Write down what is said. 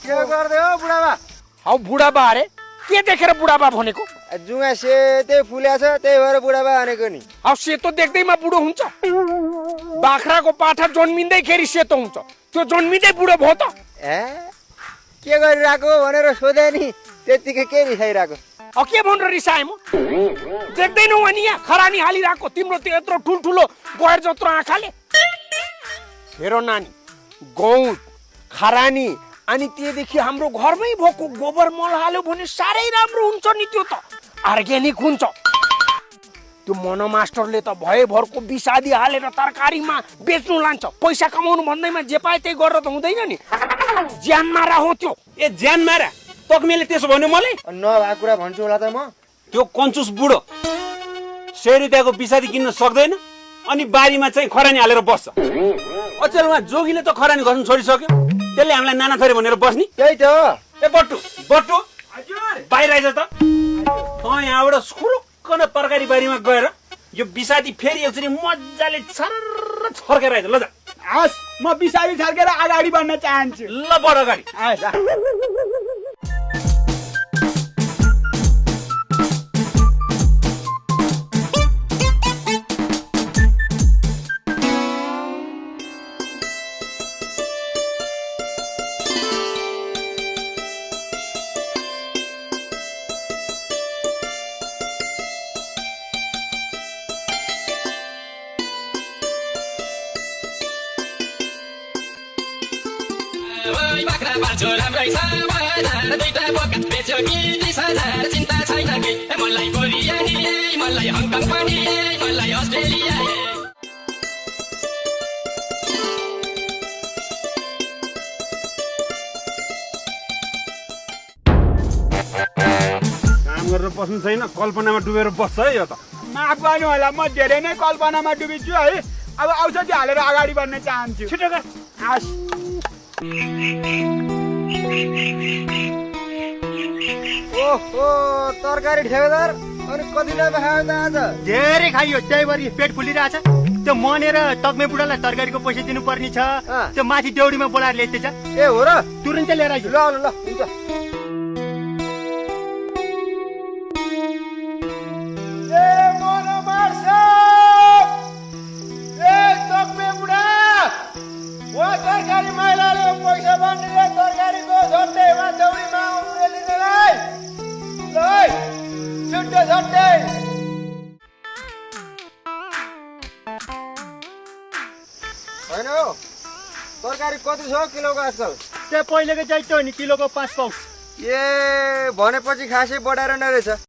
के गर्दै हो बुढाबा? हौ बुढाबा अरे के देखेर बुढाबा भनेको? जुगा सेतै फुल्या छ त्यही भएर बुढाबा भनेको नि। अब सेतो देख्दैमा बुढो हुन्छ? बाख्राको पाठा जन्मिँदैखेरि सेतो हुन्छ, त्यो जन्मिँदै बुढो भयो त? के गरिरहेको भनेर सोधे नि, त्यतिकै के रिसाइरहेको? अब के भनेर रिसाए म? देख्दैनौ अनि यहाँ खरानी हालिरहेको तिम्रो त्यो यत्रो ठुल्ठुलो गएर जत्रो आँखाले? हेर नानी, गौत खरानी अनि त्यदेखि हाम्रो घरमै भएको गोबर मल हाल्यो भने साह्रै राम्रो हुन्छ नि, त्यो त अर्ग्यानिक हुन्छ। त्यो मन मास्टरले त भयभरको विषादी हालेर तरकारीमा बेच्नु लान्छ, पैसा कमाउनु भन्दैमा जे पाए त्यही गरेर त हुँदैन नि, ज्यान मारा हो त्यो। ए ज्यान मारा तक्मेले त्यसो भन्यो मलाई? नभएको कुरा भन्छु होला त म। त्यो कन्चुस बुढो 100 रुपियाँको विषादी किन्न सक्दैन अनि बारीमा चाहिँ खरानी हालेर बस्छ। अचेलमा जोगीले त खरानी गर्नु छोडिसक्यो, त्यसले हामीलाई नाना थरी भनेर बस्नी। त्यही त। ए बट्टु बट्टु बाहिर आइज त। यहाँबाट सुरुक्कन तरकारी बारीमा गएर यो विषादी फेरि एकचोटि मजाले छर्र छर्केर आइज ल। जा हस्, म विषादी छर्केर अगाडि बढ्न चाहन्छु। ल बढ अगाडि। बाख्रा बाल्छु राम्रै छ बजार, दुईटा बोका बेच्यो कि 30,000, चिन्ता छैन कि मलाई कोरिया नि मलाई हङकङ पनि मलाई अस्ट्रेलिया। काम गरेर बस्नु छैन, कल्पनामा डुबेर बस्छ है यो त। माफ गर्नु होला, म धेरै नै कल्पनामा डुबिन्छु है। अब औषधि हालेर अगाडि बढ्न चाहन्छु। छिटो गर। हस्। ओहो तरकारी ठेकेदार, अनि कति नै खायो त आज? धेरै खाइयो, त्यही भएर पेट फुलिरहेछ। त्यो मनेर तक्मे बुढालाई तरकारीको पैसा दिनुपर्ने छ, त्यो माथि देउडीमा बोलाएर ल्याइदिएछ। ए हो र? तुरुन्तै लिएर आइज। ल ल ल हुन्छ। तरकारी महिलाले पैसा बाँड्ने तरकारीको झट्टैमा दौडीमा आउनु रे लिनलाई। ल छिट्टो झट्टै। होइन हौ, तरकारी कति छ किलोको आजकल? त्यो पहिलेको चाहिँ त्यो नि किलोको 5 पाउ। ए भनेपछि खासै बढाएर नै रहेछ।